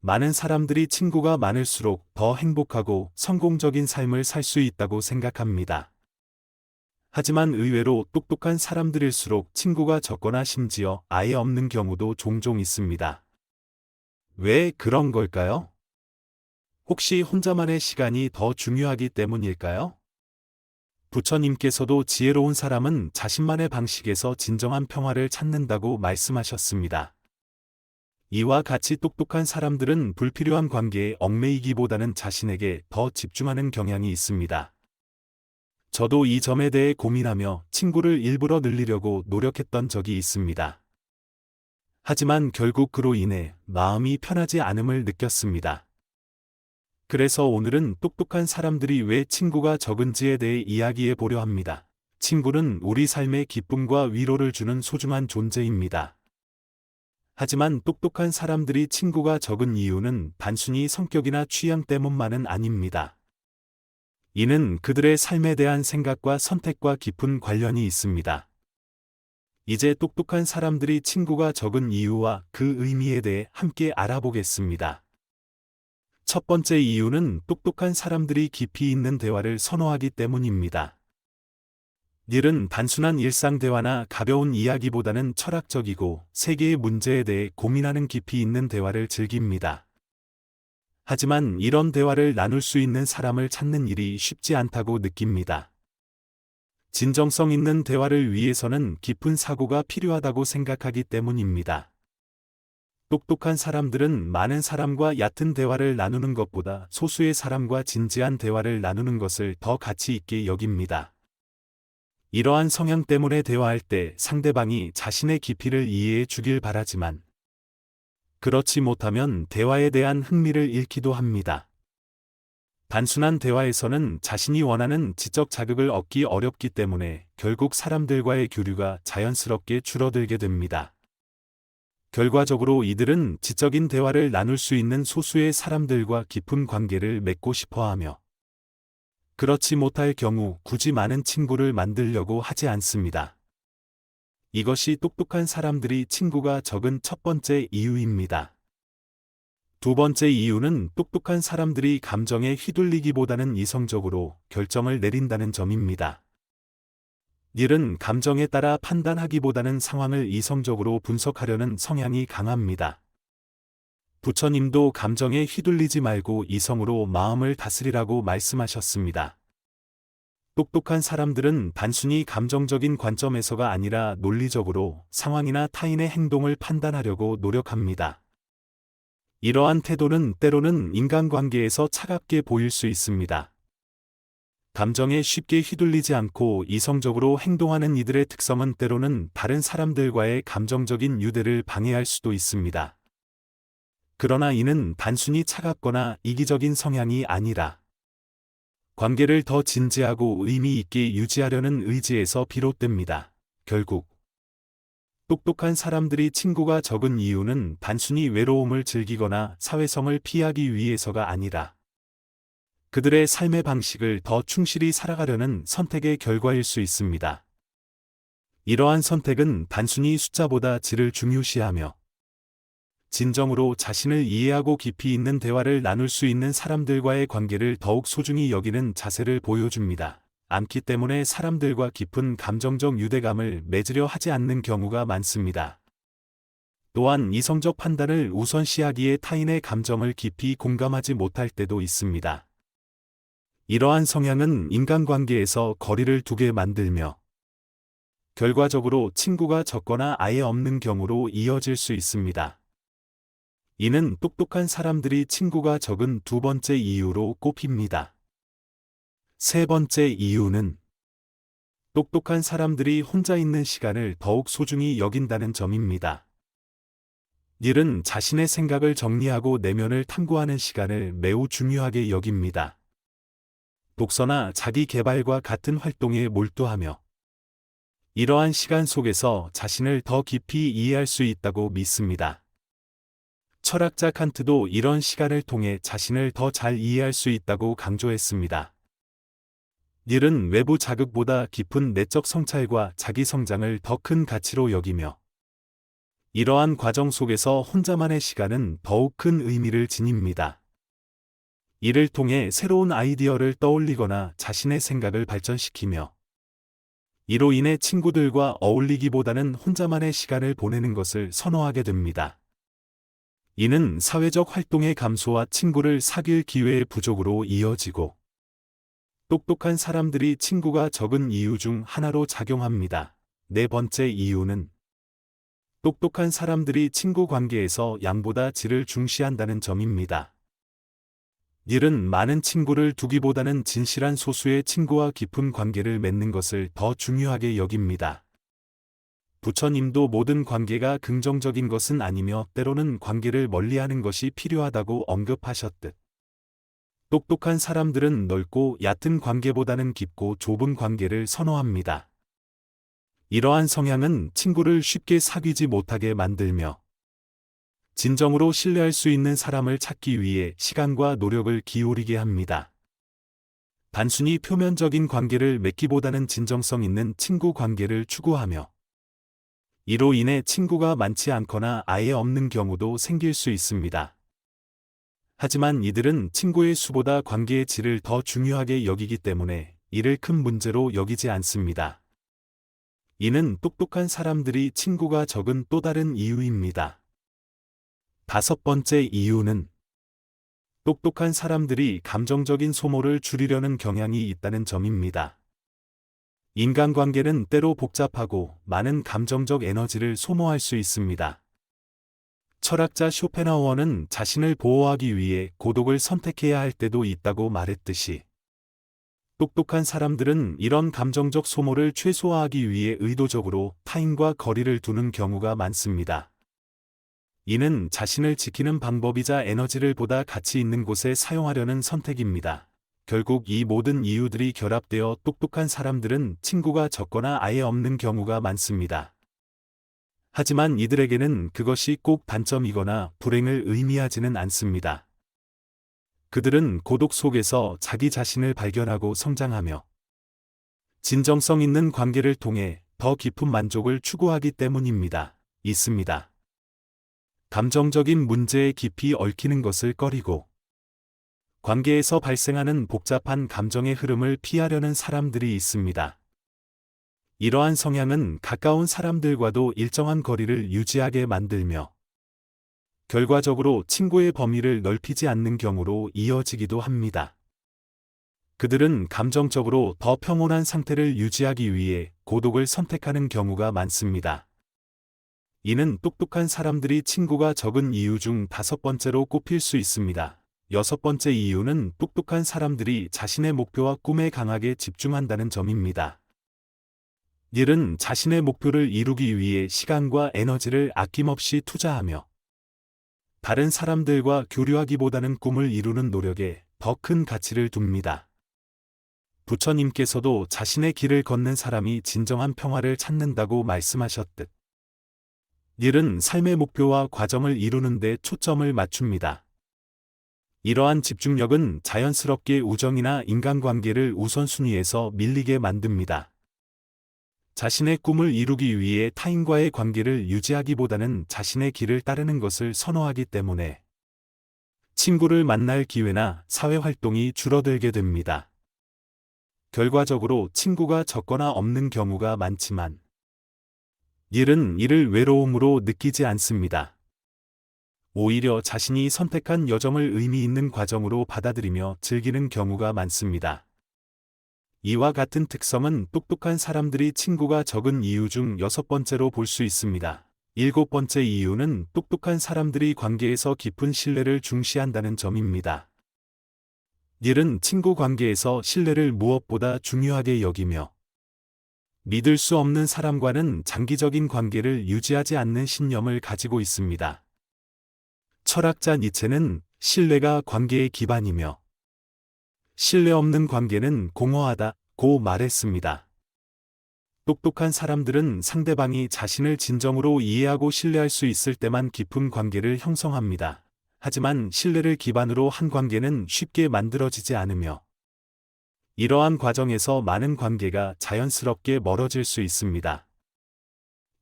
많은 사람들이 친구가 많을수록 더 행복하고 성공적인 삶을 살 수 있다고 생각합니다. 하지만 의외로 똑똑한 사람들일수록 친구가 적거나 심지어 아예 없는 경우도 종종 있습니다. 왜 그런 걸까요? 혹시 혼자만의 시간이 더 중요하기 때문일까요? 부처님께서도 지혜로운 사람은 자신만의 방식에서 진정한 평화를 찾는다고 말씀하셨습니다. 이와 같이 똑똑한 사람들은 불필요한 관계에 얽매이기보다는 자신에게 더 집중하는 경향이 있습니다. 저도 이 점에 대해 고민하며 친구를 일부러 늘리려고 노력했던 적이 있습니다. 하지만 결국 그로 인해 마음이 편하지 않음을 느꼈습니다. 그래서 오늘은 똑똑한 사람들이 왜 친구가 적은지에 대해 이야기해 보려 합니다. 친구는 우리 삶에 기쁨과 위로를 주는 소중한 존재입니다. 하지만 똑똑한 사람들이 친구가 적은 이유는 단순히 성격이나 취향 때문만은 아닙니다. 이는 그들의 삶에 대한 생각과 선택과 깊은 관련이 있습니다. 이제 똑똑한 사람들이 친구가 적은 이유와 그 의미에 대해 함께 알아보겠습니다. 첫 번째 이유는 똑똑한 사람들이 깊이 있는 대화를 선호하기 때문입니다. 일은 단순한 일상 대화나 가벼운 이야기보다는 철학적이고 세계의 문제에 대해 고민하는 깊이 있는 대화를 즐깁니다. 하지만 이런 대화를 나눌 수 있는 사람을 찾는 일이 쉽지 않다고 느낍니다. 진정성 있는 대화를 위해서는 깊은 사고가 필요하다고 생각하기 때문입니다. 똑똑한 사람들은 많은 사람과 얕은 대화를 나누는 것보다 소수의 사람과 진지한 대화를 나누는 것을 더 가치 있게 여깁니다. 이러한 성향 때문에 대화할 때 상대방이 자신의 깊이를 이해해 주길 바라지만 그렇지 못하면 대화에 대한 흥미를 잃기도 합니다. 단순한 대화에서는 자신이 원하는 지적 자극을 얻기 어렵기 때문에 결국 사람들과의 교류가 자연스럽게 줄어들게 됩니다. 결과적으로 이들은 지적인 대화를 나눌 수 있는 소수의 사람들과 깊은 관계를 맺고 싶어 하며 그렇지 못할 경우 굳이 많은 친구를 만들려고 하지 않습니다. 이것이 똑똑한 사람들이 친구가 적은 첫 번째 이유입니다. 두 번째 이유는 똑똑한 사람들이 감정에 휘둘리기보다는 이성적으로 결정을 내린다는 점입니다. 일은 감정에 따라 판단하기보다는 상황을 이성적으로 분석하려는 성향이 강합니다. 부처님도 감정에 휘둘리지 말고 이성으로 마음을 다스리라고 말씀하셨습니다. 똑똑한 사람들은 단순히 감정적인 관점에서가 아니라 논리적으로 상황이나 타인의 행동을 판단하려고 노력합니다. 이러한 태도는 때로는 인간관계에서 차갑게 보일 수 있습니다. 감정에 쉽게 휘둘리지 않고 이성적으로 행동하는 이들의 특성은 때로는 다른 사람들과의 감정적인 유대를 방해할 수도 있습니다. 그러나 이는 단순히 차갑거나 이기적인 성향이 아니라 관계를 더 진지하고 의미 있게 유지하려는 의지에서 비롯됩니다. 결국 똑똑한 사람들이 친구가 적은 이유는 단순히 외로움을 즐기거나 사회성을 피하기 위해서가 아니라 그들의 삶의 방식을 더 충실히 살아가려는 선택의 결과일 수 있습니다. 이러한 선택은 단순히 숫자보다 질을 중요시하며 진정으로 자신을 이해하고 깊이 있는 대화를 나눌 수 있는 사람들과의 관계를 더욱 소중히 여기는 자세를 보여줍니다. 않기 때문에 사람들과 깊은 감정적 유대감을 맺으려 하지 않는 경우가 많습니다. 또한 이성적 판단을 우선시하기에 타인의 감정을 깊이 공감하지 못할 때도 있습니다. 이러한 성향은 인간관계에서 거리를 두게 만들며 결과적으로 친구가 적거나 아예 없는 경우로 이어질 수 있습니다. 이는 똑똑한 사람들이 친구가 적은 두 번째 이유로 꼽힙니다. 세 번째 이유는 똑똑한 사람들이 혼자 있는 시간을 더욱 소중히 여긴다는 점입니다. 일은 자신의 생각을 정리하고 내면을 탐구하는 시간을 매우 중요하게 여깁니다. 독서나 자기 개발과 같은 활동에 몰두하며 이러한 시간 속에서 자신을 더 깊이 이해할 수 있다고 믿습니다. 철학자 칸트도 이런 시간을 통해 자신을 더 잘 이해할 수 있다고 강조했습니다. 일은 외부 자극보다 깊은 내적 성찰과 자기 성장을 더 큰 가치로 여기며 이러한 과정 속에서 혼자만의 시간은 더욱 큰 의미를 지닙니다. 이를 통해 새로운 아이디어를 떠올리거나 자신의 생각을 발전시키며 이로 인해 친구들과 어울리기보다는 혼자만의 시간을 보내는 것을 선호하게 됩니다. 이는 사회적 활동의 감소와 친구를 사귈 기회의 부족으로 이어지고 똑똑한 사람들이 친구가 적은 이유 중 하나로 작용합니다. 네 번째 이유는 똑똑한 사람들이 친구 관계에서 양보다 질을 중시한다는 점입니다. 일은 많은 친구를 두기보다는 진실한 소수의 친구와 깊은 관계를 맺는 것을 더 중요하게 여깁니다. 부처님도 모든 관계가 긍정적인 것은 아니며 때로는 관계를 멀리하는 것이 필요하다고 언급하셨듯 똑똑한 사람들은 넓고 얕은 관계보다는 깊고 좁은 관계를 선호합니다. 이러한 성향은 친구를 쉽게 사귀지 못하게 만들며 진정으로 신뢰할 수 있는 사람을 찾기 위해 시간과 노력을 기울이게 합니다. 단순히 표면적인 관계를 맺기보다는 진정성 있는 친구 관계를 추구하며 이로 인해 친구가 많지 않거나 아예 없는 경우도 생길 수 있습니다. 하지만 이들은 친구의 수보다 관계의 질을 더 중요하게 여기기 때문에 이를 큰 문제로 여기지 않습니다. 이는 똑똑한 사람들이 친구가 적은 또 다른 이유입니다. 다섯 번째 이유는 똑똑한 사람들이 감정적인 소모를 줄이려는 경향이 있다는 점입니다. 인간관계는 때로 복잡하고 많은 감정적 에너지를 소모할 수 있습니다. 철학자 쇼펜하우어는 자신을 보호하기 위해 고독을 선택해야 할 때도 있다고 말했듯이 똑똑한 사람들은 이런 감정적 소모를 최소화하기 위해 의도적으로 타인과 거리를 두는 경우가 많습니다. 이는 자신을 지키는 방법이자 에너지를 보다 가치 있는 곳에 사용하려는 선택입니다. 결국 이 모든 이유들이 결합되어 똑똑한 사람들은 친구가 적거나 아예 없는 경우가 많습니다. 하지만 이들에게는 그것이 꼭 단점이거나 불행을 의미하지는 않습니다. 그들은 고독 속에서 자기 자신을 발견하고 성장하며 진정성 있는 관계를 통해 더 깊은 만족을 추구하기 때문입니다. 있습니다. 감정적인 문제에 깊이 얽히는 것을 꺼리고 관계에서 발생하는 복잡한 감정의 흐름을 피하려는 사람들이 있습니다. 이러한 성향은 가까운 사람들과도 일정한 거리를 유지하게 만들며 결과적으로 친구의 범위를 넓히지 않는 경우로 이어지기도 합니다. 그들은 감정적으로 더 평온한 상태를 유지하기 위해 고독을 선택하는 경우가 많습니다. 이는 똑똑한 사람들이 친구가 적은 이유 중 다섯 번째로 꼽힐 수 있습니다. 여섯 번째 이유는 똑똑한 사람들이 자신의 목표와 꿈에 강하게 집중한다는 점입니다. 일은 자신의 목표를 이루기 위해 시간과 에너지를 아낌없이 투자하며 다른 사람들과 교류하기보다는 꿈을 이루는 노력에 더 큰 가치를 둡니다. 부처님께서도 자신의 길을 걷는 사람이 진정한 평화를 찾는다고 말씀하셨듯 일은 삶의 목표와 과정을 이루는 데 초점을 맞춥니다. 이러한 집중력은 자연스럽게 우정이나 인간관계를 우선순위에서 밀리게 만듭니다. 자신의 꿈을 이루기 위해 타인과의 관계를 유지하기보다는 자신의 길을 따르는 것을 선호하기 때문에 친구를 만날 기회나 사회활동이 줄어들게 됩니다. 결과적으로 친구가 적거나 없는 경우가 많지만 일은 이를 외로움으로 느끼지 않습니다. 오히려 자신이 선택한 여정을 의미 있는 과정으로 받아들이며 즐기는 경우가 많습니다. 이와 같은 특성은 똑똑한 사람들이 친구가 적은 이유 중 여섯 번째로 볼 수 있습니다. 일곱 번째 이유는 똑똑한 사람들이 관계에서 깊은 신뢰를 중시한다는 점입니다. 일은 친구 관계에서 신뢰를 무엇보다 중요하게 여기며 믿을 수 없는 사람과는 장기적인 관계를 유지하지 않는 신념을 가지고 있습니다. 철학자 니체는 신뢰가 관계의 기반이며 신뢰 없는 관계는 공허하다고 말했습니다. 똑똑한 사람들은 상대방이 자신을 진정으로 이해하고 신뢰할 수 있을 때만 깊은 관계를 형성합니다. 하지만 신뢰를 기반으로 한 관계는 쉽게 만들어지지 않으며 이러한 과정에서 많은 관계가 자연스럽게 멀어질 수 있습니다.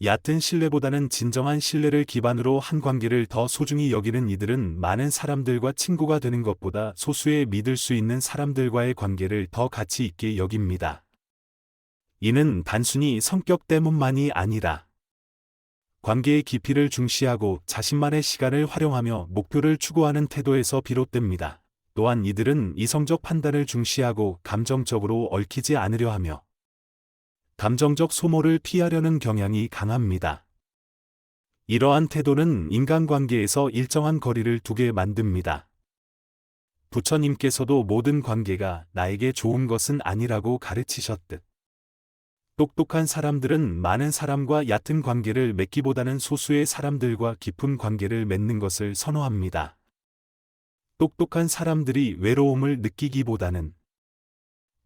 얕은 신뢰보다는 진정한 신뢰를 기반으로 한 관계를 더 소중히 여기는 이들은 많은 사람들과 친구가 되는 것보다 소수의 믿을 수 있는 사람들과의 관계를 더 가치 있게 여깁니다. 이는 단순히 성격 때문만이 아니라 관계의 깊이를 중시하고 자신만의 시간을 활용하며 목표를 추구하는 태도에서 비롯됩니다. 또한 이들은 이성적 판단을 중시하고 감정적으로 얽히지 않으려 하며 감정적 소모를 피하려는 경향이 강합니다. 이러한 태도는 인간관계에서 일정한 거리를 두게 만듭니다. 부처님께서도 모든 관계가 나에게 좋은 것은 아니라고 가르치셨듯 똑똑한 사람들은 많은 사람과 얕은 관계를 맺기보다는 소수의 사람들과 깊은 관계를 맺는 것을 선호합니다. 똑똑한 사람들이 외로움을 느끼기보다는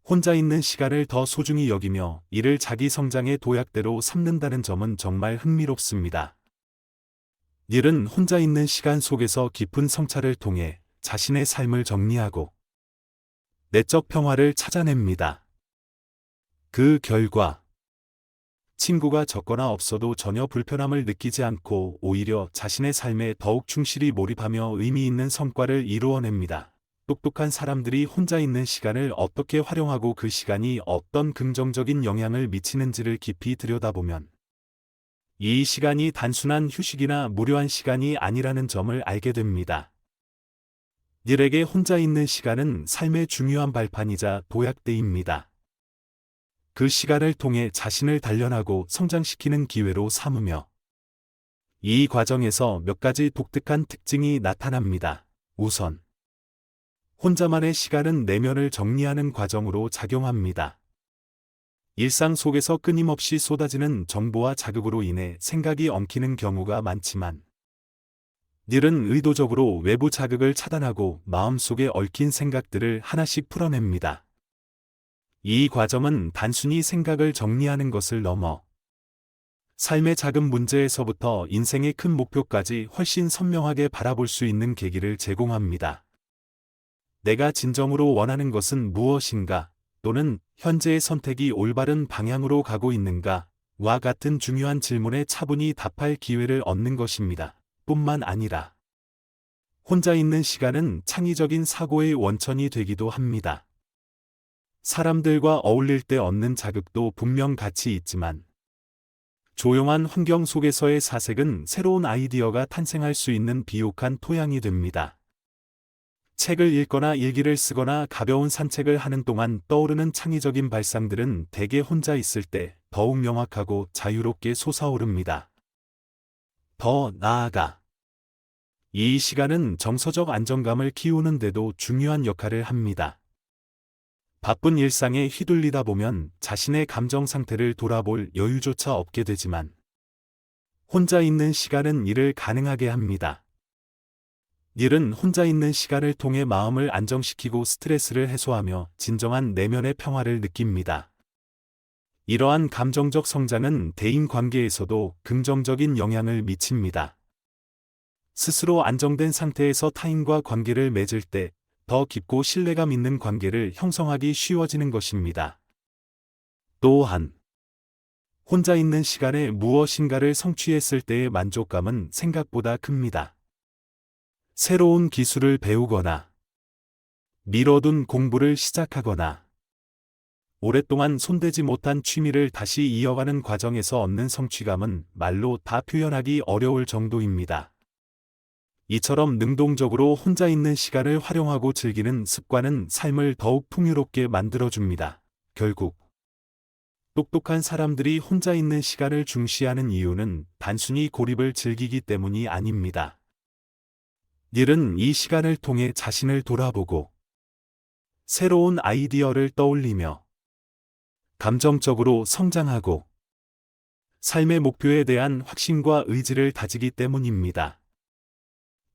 혼자 있는 시간을 더 소중히 여기며 이를 자기 성장의 도약대로 삼는다는 점은 정말 흥미롭습니다. 닐은 혼자 있는 시간 속에서 깊은 성찰을 통해 자신의 삶을 정리하고 내적 평화를 찾아냅니다. 그 결과 친구가 적거나 없어도 전혀 불편함을 느끼지 않고 오히려 자신의 삶에 더욱 충실히 몰입하며 의미 있는 성과를 이루어냅니다. 똑똑한 사람들이 혼자 있는 시간을 어떻게 활용하고 그 시간이 어떤 긍정적인 영향을 미치는지를 깊이 들여다보면 이 시간이 단순한 휴식이나 무료한 시간이 아니라는 점을 알게 됩니다. 닐에게 혼자 있는 시간은 삶의 중요한 발판이자 도약대입니다. 그 시간을 통해 자신을 단련하고 성장시키는 기회로 삼으며 이 과정에서 몇 가지 독특한 특징이 나타납니다. 우선 혼자만의 시간은 내면을 정리하는 과정으로 작용합니다. 일상 속에서 끊임없이 쏟아지는 정보와 자극으로 인해 생각이 엉키는 경우가 많지만 닐은 의도적으로 외부 자극을 차단하고 마음속에 얽힌 생각들을 하나씩 풀어냅니다. 이 과정은 단순히 생각을 정리하는 것을 넘어 삶의 작은 문제에서부터 인생의 큰 목표까지 훨씬 선명하게 바라볼 수 있는 계기를 제공합니다. 내가 진정으로 원하는 것은 무엇인가, 또는 현재의 선택이 올바른 방향으로 가고 있는가, 와 같은 중요한 질문에 차분히 답할 기회를 얻는 것입니다. 뿐만 아니라 혼자 있는 시간은 창의적인 사고의 원천이 되기도 합니다. 사람들과 어울릴 때 얻는 자극도 분명 가치 있지만 조용한 환경 속에서의 사색은 새로운 아이디어가 탄생할 수 있는 비옥한 토양이 됩니다. 책을 읽거나 일기를 쓰거나 가벼운 산책을 하는 동안 떠오르는 창의적인 발상들은 대개 혼자 있을 때 더욱 명확하고 자유롭게 솟아오릅니다. 더 나아가 이 시간은 정서적 안정감을 키우는 데도 중요한 역할을 합니다. 바쁜 일상에 휘둘리다 보면 자신의 감정 상태를 돌아볼 여유조차 없게 되지만 혼자 있는 시간은 이를 가능하게 합니다. 닐은 혼자 있는 시간을 통해 마음을 안정시키고 스트레스를 해소하며 진정한 내면의 평화를 느낍니다. 이러한 감정적 성장은 대인 관계에서도 긍정적인 영향을 미칩니다. 스스로 안정된 상태에서 타인과 관계를 맺을 때 더 깊고 신뢰감 있는 관계를 형성하기 쉬워지는 것입니다. 또한 혼자 있는 시간에 무엇인가를 성취했을 때의 만족감은 생각보다 큽니다. 새로운 기술을 배우거나 미뤄둔 공부를 시작하거나 오랫동안 손대지 못한 취미를 다시 이어가는 과정에서 얻는 성취감은 말로 다 표현하기 어려울 정도입니다. 이처럼 능동적으로 혼자 있는 시간을 활용하고 즐기는 습관은 삶을 더욱 풍요롭게 만들어줍니다. 결국 똑똑한 사람들이 혼자 있는 시간을 중시하는 이유는 단순히 고립을 즐기기 때문이 아닙니다. 닐은 이 시간을 통해 자신을 돌아보고 새로운 아이디어를 떠올리며 감정적으로 성장하고 삶의 목표에 대한 확신과 의지를 다지기 때문입니다.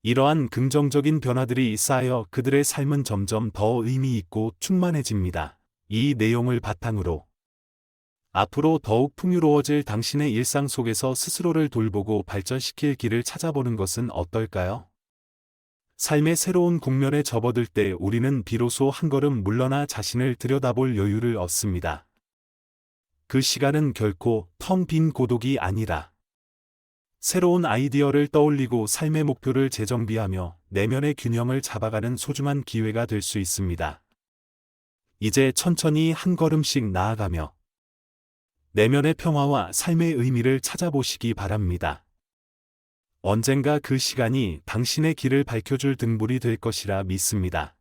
이러한 긍정적인 변화들이 쌓여 그들의 삶은 점점 더 의미 있고 충만해집니다. 이 내용을 바탕으로 앞으로 더욱 풍요로워질 당신의 일상 속에서 스스로를 돌보고 발전시킬 길을 찾아보는 것은 어떨까요? 삶의 새로운 국면에 접어들 때 우리는 비로소 한 걸음 물러나 자신을 들여다볼 여유를 얻습니다. 그 시간은 결코 텅 빈 고독이 아니라 새로운 아이디어를 떠올리고 삶의 목표를 재정비하며 내면의 균형을 잡아가는 소중한 기회가 될 수 있습니다. 이제 천천히 한 걸음씩 나아가며 내면의 평화와 삶의 의미를 찾아보시기 바랍니다. 언젠가 그 시간이 당신의 길을 밝혀줄 등불이 될 것이라 믿습니다.